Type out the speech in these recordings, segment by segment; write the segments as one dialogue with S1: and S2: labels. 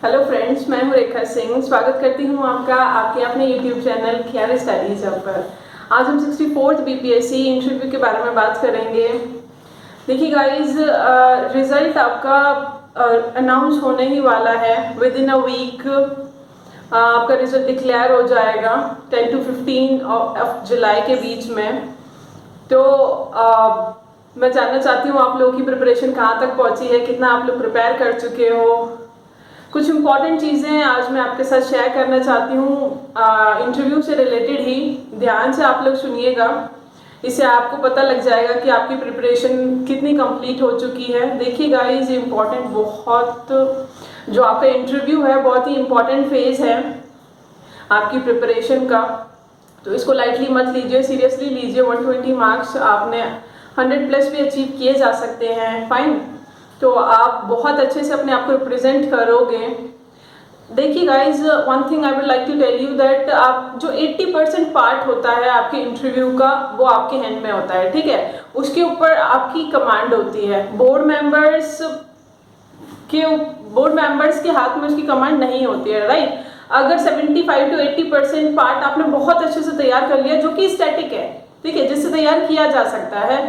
S1: Hello friends, मैं हूँ रेखा सिंह। स्वागत करती हूँ आपका आपके अपने यूट्यूब चैनल खियारी स्टडीज पर। आज हम 64th बीपीएससी इंटरव्यू के बारे में बात करेंगे। देखिए गाइस, रिजल्ट आपका अनाउंस होने ही वाला है। विद इन अ वीक आपका रिजल्ट डिक्लेयर हो जाएगा 10 to 15 ऑफ जुलाई के बीच में। तो मैं जानना चाहती हूँ आप लोगों की प्रिपरेशन कहाँ तक पहुँची है, कितना आप लोग प्रिपेयर कर चुके हो। कुछ इम्पॉर्टेंट चीज़ें आज मैं आपके साथ शेयर करना चाहती हूँ इंटरव्यू से रिलेटेड ही। ध्यान से आप लोग सुनिएगा, इससे आपको पता लग जाएगा कि आपकी प्रिपरेशन कितनी कंप्लीट हो चुकी है। देखिए गाइस, इम्पॉर्टेंट बहुत, जो आपका इंटरव्यू है बहुत ही इम्पॉर्टेंट फेज है आपकी प्रिपरेशन का। तो इसको लाइटली मत लीजिए, सीरियसली लीजिए। 120 मार्क्स आपने 100+ भी अचीव किए जा सकते हैं। फाइन, तो आप बहुत अच्छे से अपने आप को रिप्रेजेंट करोगे। देखिए guys, one thing I would like to tell you that आप जो 80% पार्ट होता है आपके इंटरव्यू का, वो आपके हैंड में होता है, ठीक है। उसके ऊपर आपकी कमांड होती है। बोर्ड मेंबर्स के हाथ में उसकी कमांड नहीं होती है, राइट। अगर 75 to 80% पार्ट आपने बहुत अच्छे से तैयार कर लिया, जो कि स्टैटिक है, ठीक है, जिससे तैयार किया जा सकता है,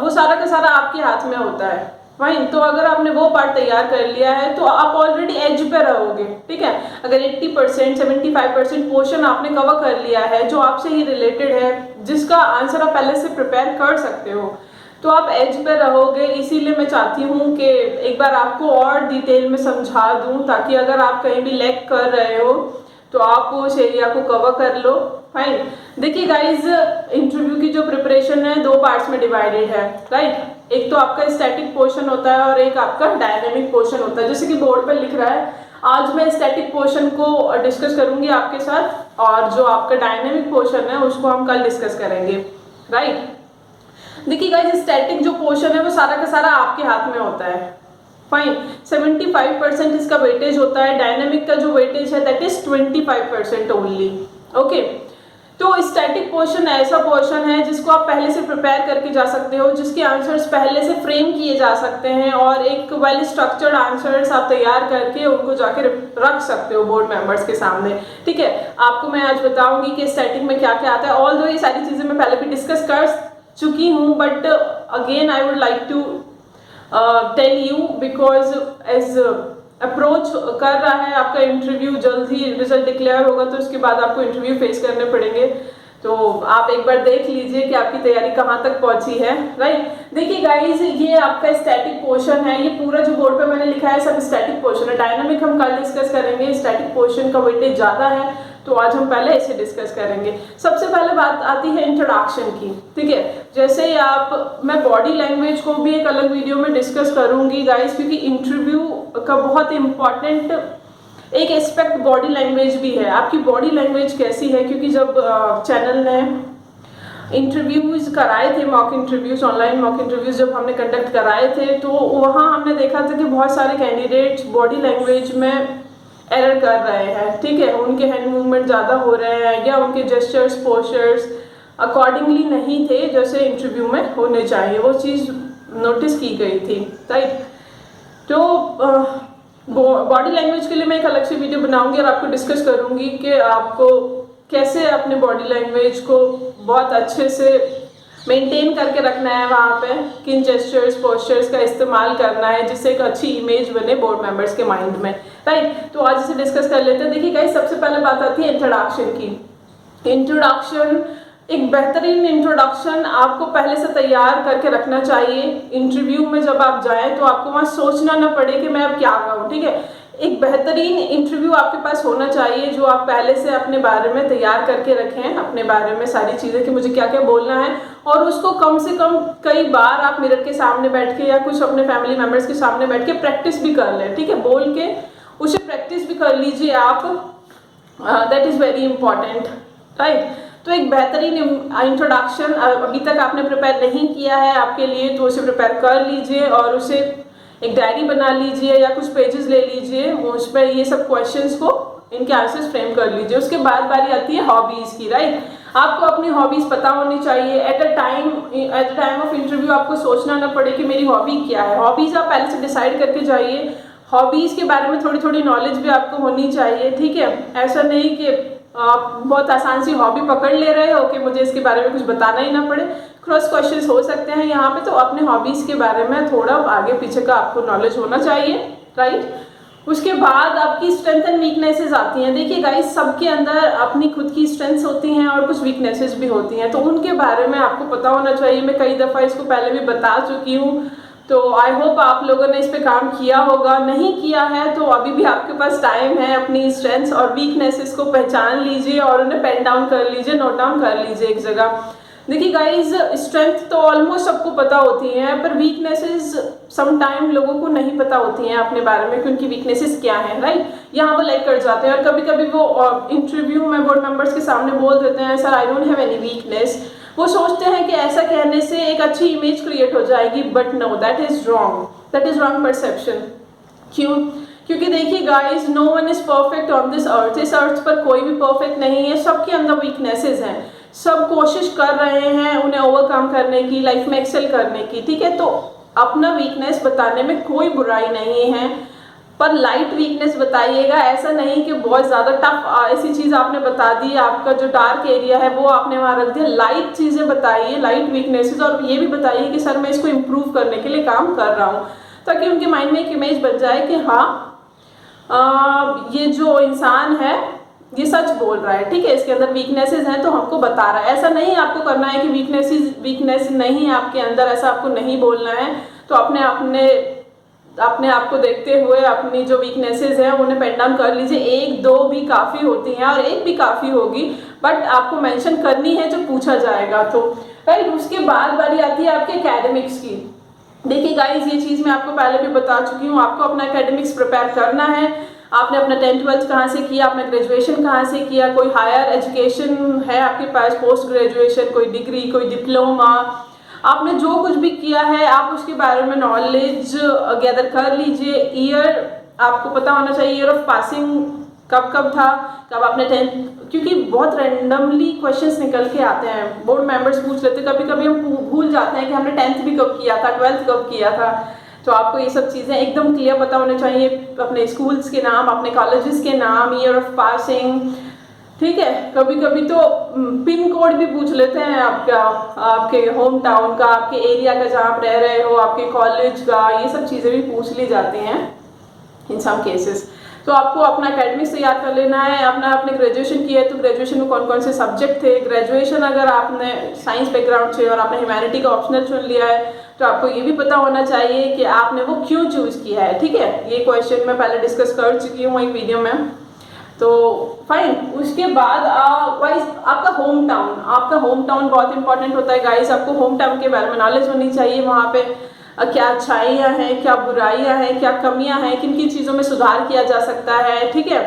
S1: वो सारा का सारा आपके हाथ में होता है। फाइन, तो अगर आपने वो पार्ट तैयार कर लिया है तो आप ऑलरेडी एज पे रहोगे, ठीक है। अगर 80% 75% पोर्शन आपने कवर कर लिया है जो आपसे ही रिलेटेड है, जिसका आंसर आप पहले से प्रिपेयर कर सकते हो, तो आप एज पे रहोगे। इसीलिए मैं चाहती हूँ कि एक बार आपको और डिटेल में समझा दूँ, ताकि अगर आप कहीं भी लैग कर रहे हो तो आप उस एरिया को कवर कर लो। फाइन, देखिए गाइज, इंटरव्यू की जो प्रिपरेशन है 2 पार्ट्स में डिवाइडेड है, राइट। एक तो आपका स्टैटिक पोर्शन होता है और एक आपका डायनेमिक पोर्शन होता है, जैसे कि बोर्ड पर लिख रहा है। आज मैं स्टैटिक पोर्शन को डिस्कस करूंगी आपके साथ, और जो आपका डायनेमिक पोर्शन है उसको हम कल डिस्कस करेंगे, राइट। देखिए गाइज, स्टैटिक जो पोर्शन है वो सारा का सारा आपके हाथ में होता है। फाइन, 75% इसका वेटेज होता है। डायनेमिक का जो वेटेज है दैट इज 25% ओनली, ओके। तो स्टैटिक पोर्शन ऐसा पोर्शन है जिसको आप पहले से प्रिपेयर करके जा सकते हो, जिसके आंसर्स पहले से फ्रेम किए जा सकते हैं, और एक वेल स्ट्रक्चर्ड आंसर्स आप तैयार करके उनको जाके रख सकते हो बोर्ड मेंबर्स के सामने, ठीक है। आपको मैं आज बताऊंगी कि स्टैटिक में क्या क्या आता है। ऑल्दो ये सारी चीज़ें मैं पहले भी डिस्कस कर चुकी हूँ, but again I would like to tell you, because as approach कर रहा है आपका इंटरव्यू, जल्द ही रिजल्ट डिक्लेयर होगा तो उसके बाद आपको इंटरव्यू फेस करने पड़ेंगे। तो आप एक बार देख लीजिए कि आपकी तैयारी कहाँ तक पहुंची है, राइट। देखिए गाइस, ये आपका स्टैटिक पोर्शन है। ये पूरा जो बोर्ड पे मैंने लिखा है सब स्टैटिक पोर्शन है। डायनामिक हम कल डिस्कस करेंगे। स्टैटिक पोर्शन का वेटेज ज़्यादा है, तो आज हम पहले इसे डिस्कस करेंगे। सबसे पहले बात आती है इंट्रोडक्शन की, ठीक है। जैसे ही मैं बॉडी लैंग्वेज को भी एक अलग वीडियो में डिस्कस करूंगी गाइस, क्योंकि इंटरव्यू का बहुत इंपॉर्टेंट एक एस्पेक्ट बॉडी लैंग्वेज भी है। आपकी बॉडी लैंग्वेज कैसी है, क्योंकि जब चैनल ने इंटरव्यूज कराए थे, mock interviews, online mock interviews जब हमने कंडक्ट कराए थे, तो वहाँ हमने देखा था कि बहुत सारे कैंडिडेट्स बॉडी लैंग्वेज में एरर कर रहे हैं, ठीक है। उनके हैंड मूवमेंट ज़्यादा हो रहे हैं, या उनके जेस्चर्स पोस्चर्स अकॉर्डिंगली नहीं थे जैसे इंटरव्यू में होने चाहिए। वो चीज़ नोटिस की गई थी, राइट। तो बॉडी लैंग्वेज के लिए मैं एक अलग से वीडियो बनाऊंगी और आपको डिस्कस करूंगी कि आपको कैसे अपने बॉडी लैंग्वेज को बहुत अच्छे से मेंटेन करके रखना है, वहाँ पे किन जेस्चर्स पोस्चर्स का इस्तेमाल करना है, जिससे एक अच्छी इमेज बने बोर्ड मेंबर्स के माइंड में, राइट। तो आज इसे डिस्कस कर लेते हैं। देखिए गाइस, सबसे पहले बात आती है इंट्रोडक्शन की। इंट्रोडक्शन, एक बेहतरीन इंट्रोडक्शन आपको पहले से तैयार करके रखना चाहिए। इंटरव्यू में जब आप जाएं तो आपको वहाँ सोचना ना पड़े कि मैं अब क्या कहूँ, ठीक है। एक बेहतरीन इंटरव्यू आपके पास होना चाहिए, जो आप पहले से अपने बारे में तैयार करके रखें, अपने बारे में सारी चीज़ें कि मुझे क्या क्या बोलना है, और उसको कम से कम कई बार आप मिरर के सामने बैठ के या कुछ अपने फैमिली मेम्बर्स के सामने बैठ के प्रैक्टिस भी कर लें, ठीक है। बोल के उसे प्रैक्टिस भी कर लीजिए आप, that is very important, right. तो एक बेहतरीन इंट्रोडक्शन अभी तक आपने प्रिपेयर नहीं किया है आपके लिए, तो उसे प्रिपेयर कर लीजिए और उसे एक डायरी बना लीजिए या कुछ पेजेस ले लीजिए, उस पर ये सब क्वेश्चंस को, इनके आंसर्स फ्रेम कर लीजिए। उसके बाद बारी आती है हॉबीज़ की, राइट। आपको अपनी हॉबीज़ पता होनी चाहिए। At a time of interview आपको सोचना ना पड़े कि मेरी हॉबी क्या है। हॉबीज़ आप पहले से डिसाइड करके जाइए। हॉबीज़ के बारे में थोड़ी थोड़ी नॉलेज भी आपको होनी चाहिए, ठीक है। ऐसा नहीं कि आप बहुत आसान सी हॉबी पकड़ ले रहे हो कि मुझे इसके बारे में कुछ बताना ही ना पड़े। क्रॉस क्वेश्चंस हो सकते हैं यहाँ पे, तो अपने हॉबीज़ के बारे में थोड़ा आगे पीछे का आपको नॉलेज होना चाहिए, राइट। उसके बाद आपकी स्ट्रेंथ एंड वीकनेसेस आती हैं। देखिए गाइस, सबके अंदर अपनी खुद की स्ट्रेंथ्स होती हैं और कुछ वीकनेसेस भी होती हैं, तो उनके बारे में आपको पता होना चाहिए। मैं कई दफ़ा इसको पहले भी बता चुकी हूँ, तो आई होप आप लोगों ने इस पे काम किया होगा। नहीं किया है तो अभी भी आपके पास टाइम है, अपनी स्ट्रेंथ्स और वीकनेसेस को पहचान लीजिए और उन्हें पेन डाउन कर लीजिए, नोट डाउन कर लीजिए एक जगह। देखिए गाइज, स्ट्रेंथ तो ऑलमोस्ट सबको पता होती हैं, पर वीकनेसेस समटाइम लोगों को नहीं पता होती हैं अपने बारे में कि उनकी वीकनेसेस क्या हैं, राइट। यहाँ वो लाइक कर जाते हैं और कभी कभी वो इंटरव्यू में बोर्ड मेंबर्स के सामने बोल देते हैं, sir I don't have any weakness. वो सोचते हैं कि ऐसा कहने से एक अच्छी इमेज क्रिएट हो जाएगी, but no, that is wrong, that is wrong perception. क्यों? क्योंकि देखिए guys, no one is perfect on this earth. इस अर्थ पर कोई भी परफेक्ट नहीं है, सबके अंदर वीकनेसेस हैं, सब कोशिश कर रहे हैं उन्हें ओवरकम करने की, लाइफ में एक्सेल करने की, ठीक है। तो अपना वीकनेस बताने में कोई बुराई नहीं है, पर लाइट वीकनेस बताइएगा। ऐसा नहीं कि बहुत ज़्यादा टफ ऐसी चीज़ आपने बता दी, आपका जो डार्क एरिया है वो आपने वहाँ रख दिया। लाइट चीज़ें बताइए, लाइट वीकनेसेस, और ये भी बताइए कि सर मैं इसको इम्प्रूव करने के लिए काम कर रहा हूँ, ताकि उनके माइंड में एक इमेज बन जाए कि हाँ ये जो इंसान है ये सच बोल रहा है, ठीक है, इसके अंदर वीकनेसेस हैं तो हमको बता रहा है। ऐसा नहीं आपको करना है कि वीकनेस नहीं है आपके अंदर, ऐसा आपको नहीं बोलना है। तो अपने आप को देखते हुए अपनी जो वीकनेसेस हैं उन्हें पेन डाउन कर लीजिए। एक दो भी काफ़ी होती हैं और एक भी काफ़ी होगी, बट आपको मेंशन करनी है जो पूछा जाएगा तो, राइट। उसके बाद बारी आती है आपके एकेडमिक्स की। देखिए गाइज, ये चीज़ मैं आपको पहले भी बता चुकी हूँ, आपको अपना एकेडमिक्स प्रिपेयर करना है। आपने अपना 10th-12th कहाँ से किया, आपने ग्रेजुएशन कहाँ से किया, कोई हायर एजुकेशन है आपके पास, पोस्ट ग्रेजुएशन, कोई डिग्री, कोई डिप्लोमा, आपने जो कुछ भी किया है आप उसके बारे में नॉलेज गैदर कर लीजिए। ईयर आपको पता होना चाहिए, ईयर ऑफ पासिंग कब कब था, कब आपने 10th, क्योंकि बहुत रैंडमली क्वेश्चंस निकल के आते हैं, बोर्ड मेंबर्स पूछ लेते, कभी कभी हम भूल जाते हैं कि हमने 10th भी कब किया था, 12th कब किया था। तो आपको ये सब चीज़ें एकदम क्लियर पता होने चाहिए, अपने स्कूल्स के नाम, अपने कॉलेजेस के नाम, ईयर ऑफ पासिंग, ठीक है। कभी कभी तो पिन कोड भी पूछ लेते हैं आपके होम टाउन का, आपके एरिया का जहाँ आप रह रहे हो, आपके कॉलेज का, ये सब चीज़ें भी पूछ ली जाती हैं इन सम केसेस। तो आपको अपना एकेडमिक्स तैयार कर लेना है। आपने ग्रेजुएशन किया है तो ग्रेजुएशन में कौन कौन से सब्जेक्ट थे। ग्रेजुएशन अगर आपने साइंस बैकग्राउंड से और आपने ह्यूमैनिटी का ऑप्शनल चुन लिया है तो आपको ये भी पता होना चाहिए कि आपने वो क्यों चूज़ किया है, ठीक है। ये क्वेश्चन मैं पहले डिस्कस कर चुकी हूँ एक वीडियो में, तो फाइन। उसके बाद वाइज आपका होम टाउन बहुत इंपॉर्टेंट होता है गाइस। आपको होम टाउन के बारे में नॉलेज होनी चाहिए, वहाँ पे क्या अच्छाइयाँ हैं, क्या बुराइयाँ हैं, क्या कमियाँ हैं, किन किन चीज़ों में सुधार किया जा सकता है, ठीक है।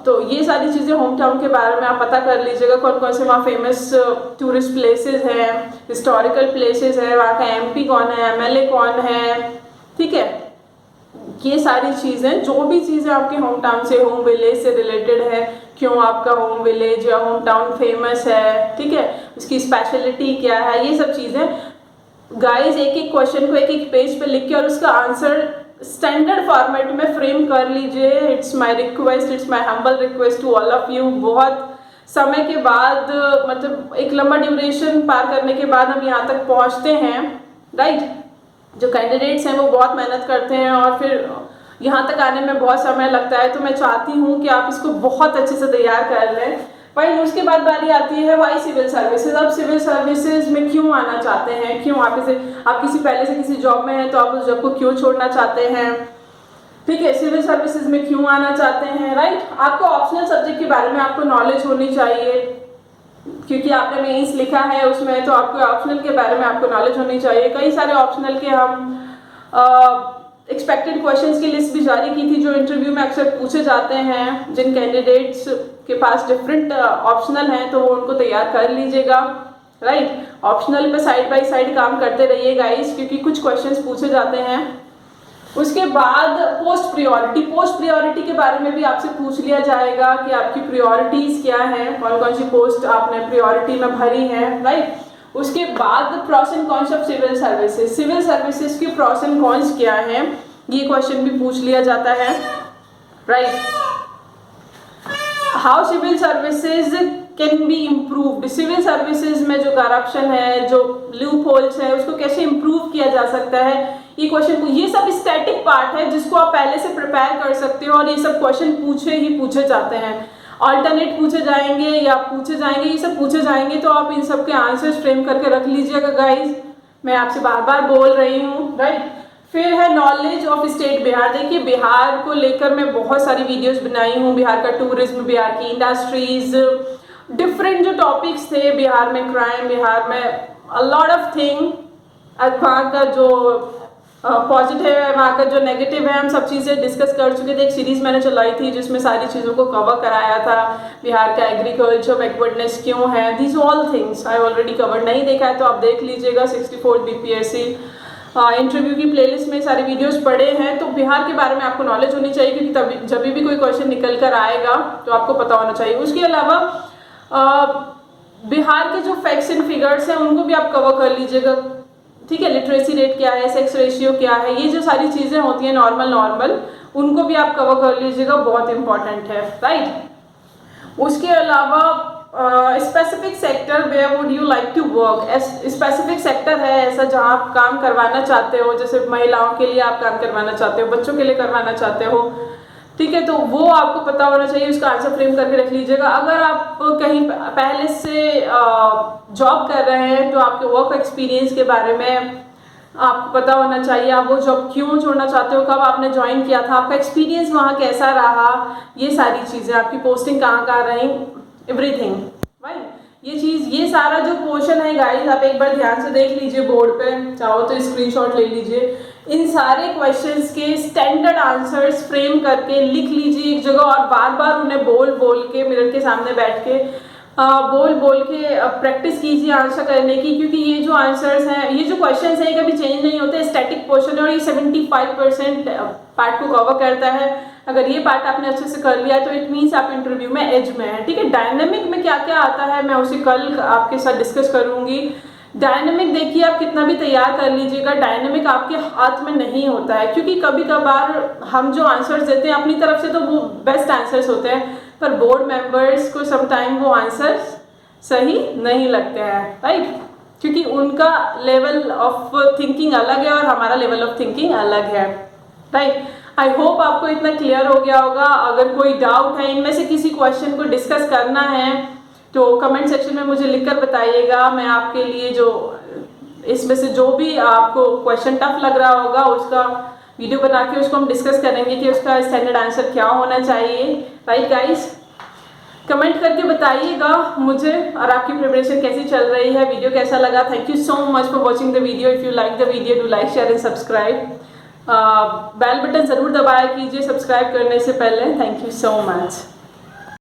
S1: तो ये सारी चीज़ें होम टाउन के बारे में आप पता कर लीजिएगा, कौन कौन से वहाँ फेमस टूरिस्ट प्लेसेस हैं, हिस्टोरिकल प्लेसेस हैं, वहाँ का एमपी कौन है, एमएलए कौन है, ठीक है। ये सारी चीज़ें, जो भी चीज़ें आपके होम टाउन से, होम विलेज से रिलेटेड है, क्यों आपका होम विलेज या होम टाउन फेमस है, ठीक है, उसकी स्पेशलिटी क्या है, ये सब चीज़ें गाइस एक एक क्वेश्चन को एक एक पेज पे लिख के और उसका आंसर स्टैंडर्ड फॉर्मेट में फ्रेम कर लीजिए। It's my request, it's my humble request to all of you. बहुत समय के बाद, मतलब एक लंबा ड्यूरेशन पार करने के बाद हम यहाँ तक पहुँचते हैं, राइट। जो कैंडिडेट्स हैं वो बहुत मेहनत करते हैं और फिर यहाँ तक आने में बहुत समय लगता है, तो मैं चाहती हूँ कि आप इसको बहुत अच्छे से तैयार कर लें। भाई उसके बाद बारी आती है वाई सिविल सर्विसेज। अब सिविल सर्विसेज में क्यों आना चाहते हैं, क्यों आप किसी पहले से किसी जॉब में हैं तो आप उस जॉब को क्यों छोड़ना चाहते हैं, ठीक है, सिविल सर्विसेज में क्यों आना चाहते हैं, राइट। आपको ऑप्शनल सब्जेक्ट के बारे में आपको नॉलेज होनी चाहिए, क्योंकि आपने मेंस लिखा है उसमें, तो आपको ऑप्शनल के बारे में आपको नॉलेज होनी चाहिए। कई सारे ऑप्शनल के हम एक्सपेक्टेड क्वेश्चंस की लिस्ट भी जारी की थी जो इंटरव्यू में अक्सर पूछे जाते हैं। जिन कैंडिडेट्स के पास डिफरेंट ऑप्शनल हैं तो वो उनको तैयार कर लीजिएगा, राइट। ऑप्शनल पे साइड बाय साइड काम करते रहिए गाइस, क्योंकि कुछ क्वेश्चंस पूछे जाते हैं। उसके बाद पोस्ट प्रियोरिटी के बारे में भी आपसे पूछ लिया जाएगा कि आपकी प्रियोरिटीज़ क्या हैं, कौन कौन सी पोस्ट आपने प्रियोरिटी में भरी है, राइट। उसके बाद pros and cons of civil services के प्रॉस एंड कॉन्स क्या हैं, ये क्वेश्चन भी पूछ लिया जाता है, right. How civil services can be improved, civil services में जो करप्शन है, जो लूप होल्स है, उसको कैसे इम्प्रूव किया जा सकता है, ये क्वेश्चन, ये सब स्टैटिक पार्ट है जिसको आप पहले से प्रिपेयर कर सकते हो, और ये सब क्वेश्चन पूछे जाते हैं, ऑल्टरनेट पूछे जाएंगे या पूछे जाएंगे, ये सब पूछे जाएंगे, तो आप इन सब के आंसर्स फ्रेम करके रख लीजिएगा गाइज। मैं आपसे बार बार बोल रही हूँ, राइट। फिर है नॉलेज ऑफ स्टेट बिहार। देखिए बिहार को लेकर मैं बहुत सारी वीडियोस बनाई हूँ, बिहार का टूरिज्म, बिहार की इंडस्ट्रीज, डिफरेंट जो टॉपिक्स थे, बिहार में क्राइम, बिहार में अ लॉट ऑफ थिंग, वहाँ का जो पॉजिटिव है, वहाँ का जो नेगेटिव है, हम सब चीज़ें डिस्कस कर चुके थे। एक सीरीज मैंने चलाई थी जिसमें सारी चीज़ों को कवर कराया था, बिहार का एग्रीकल्चर बैकवर्डनेस क्यों है, this all things I already cover. नहीं देखा है तो आप देख लीजिएगा, 64 BPSC इंटरव्यू की प्लेलिस्ट में सारी वीडियोस पड़े हैं। तो बिहार के बारे में आपको नॉलेज होनी चाहिए, क्योंकि तभी जब भी कोई क्वेश्चन निकल कर आएगा तो आपको पता होना चाहिए। उसके अलावा बिहार के जो फैक्ट्स एंड फिगर्स हैं उनको भी आप कवर कर लीजिएगा, ठीक है। लिटरेसी रेट क्या है, सेक्स रेशियो क्या है, ये जो सारी चीज़ें होती हैं नॉर्मल, उनको भी आप कवर कर लीजिएगा, बहुत इंपॉर्टेंट है, राइट। उसके अलावा specific sector where would you like to work, specific sector है ऐसा जहाँ आप काम करवाना चाहते हो, जैसे महिलाओं के लिए आप काम करवाना चाहते हो, बच्चों के लिए करवाना चाहते हो, ठीक है, तो वो आपको पता होना चाहिए, उसका आंसर फ्रेम करके रख लीजिएगा। अगर आप कहीं पहले से जॉब कर रहे हैं तो आपके वर्क एक्सपीरियंस के बारे में आपको पता होना चाहिए, आप वो जॉब क्यों छोड़ना चाहते हो, कब आपने ज्वाइन किया था, आपका एक्सपीरियंस वहाँ कैसा रहा, ये सारी चीज़ें, आपकी पोस्टिंग कहाँ रही, एवरीथिंग, राइट। ये चीज़, ये सारा जो पोर्शन है गाइस, आप एक बार ध्यान से देख लीजिए बोर्ड पे, चाहो तो स्क्रीनशॉट ले लीजिए, इन सारे क्वेश्चंस के स्टैंडर्ड आंसर्स फ्रेम करके लिख लीजिए एक जगह, और बार बार उन्हें बोल के मिरर के सामने बैठ के बोल के प्रैक्टिस कीजिए आंसर करने की, क्योंकि ये जो आंसर्स हैं, ये जो क्वेश्चंस हैं कभी चेंज नहीं होते, स्टैटिक पोर्शन है, और ये 75% पार्ट को कवर करता है। अगर ये पार्ट आपने अच्छे से कर लिया तो इट मीन्स आप इंटरव्यू में एज में है, ठीक है। डायनेमिक में क्या क्या आता है मैं उसे कल आपके साथ डिस्कस करूंगी। डायनेमिक देखिए, आप कितना भी तैयार कर लीजिएगा, डायनेमिक आपके हाथ में नहीं होता है, क्योंकि कभी कभार हम जो आंसर्स देते हैं अपनी तरफ से तो वो बेस्ट आंसर्स होते हैं, पर बोर्ड मेंबर्स को समटाइम वो आंसर्स सही नहीं लगते हैं, राइट, क्योंकि उनका लेवल ऑफ थिंकिंग अलग है और हमारा लेवल ऑफ थिंकिंग अलग है, राइट। आई होप आपको इतना क्लियर हो गया होगा। अगर कोई डाउट है, इनमें से किसी क्वेश्चन को डिस्कस करना है तो कमेंट सेक्शन में मुझे लिखकर बताइएगा, मैं आपके लिए जो इसमें से जो भी आपको क्वेश्चन टफ लग रहा होगा उसका वीडियो बना के उसको हम डिस्कस करेंगे कि उसका स्टैंडर्ड आंसर क्या होना चाहिए, राइट गाइस। कमेंट करके बताइएगा मुझे और आपकी प्रिपरेशन कैसी चल रही है, वीडियो कैसा लगा। Thank you so much for watching the video. If you like the video do like share and subscribe. Bell button ज़रूर दबाया कीजिए सब्सक्राइब करने से पहले। Thank you so much.